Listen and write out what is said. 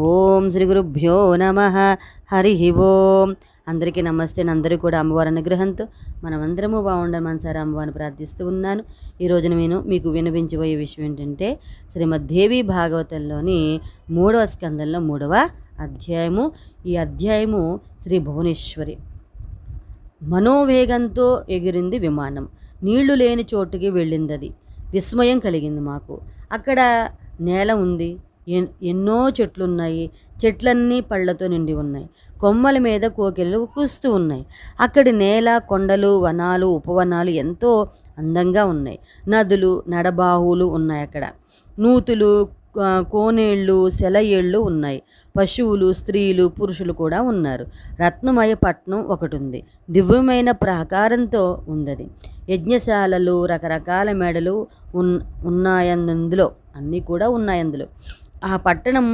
ఓం శ్రీ గురుభ్యో నమః. హరి ఓం. అందరికీ నమస్తే. అందరూ కూడా అమ్మవారి అనుగ్రహంతో మనమందరము బాగుండాలి మనసారా అమ్మవారిని ప్రార్థిస్తూ ఉన్నాను. ఈ రోజున నేను మీకు వినిపించబోయే విషయం ఏంటంటే శ్రీమద్దేవి భాగవతంలోని 3వ స్కందంలో 3వ అధ్యాయము. ఈ అధ్యాయము శ్రీ భువనేశ్వరి. మనోవేగంతో ఎగిరింది విమానం. నీళ్లు లేని చోటుకి వెళ్ళింది. అది విస్మయం కలిగింది మాకు. అక్కడ నేల ఉంది, ఎన్నో చెట్లున్నాయి. చెట్లన్నీ పళ్ళతో నిండి ఉన్నాయి. కొమ్మల మీద కోకిళ్ళు కూస్తూ ఉన్నాయి. అక్కడి నేల, కొండలు, వనాలు, ఉపవనాలు ఎంతో అందంగా ఉన్నాయి. నదులు, నడబాహువులు ఉన్నాయి. అక్కడ నూతులు, కోనేళ్ళు, సెలయేళ్ళు ఉన్నాయి. పశువులు, స్త్రీలు, పురుషులు కూడా ఉన్నారు. రత్నమయ పట్నం ఒకటి ఉంది. దివ్యమైన ప్రాకారంతో ఉందది. యజ్ఞశాలలు, రకరకాల మెడలు ఉన్నాయందులో, అన్నీ కూడా ఉన్నాయందులో. ఆ పట్టణం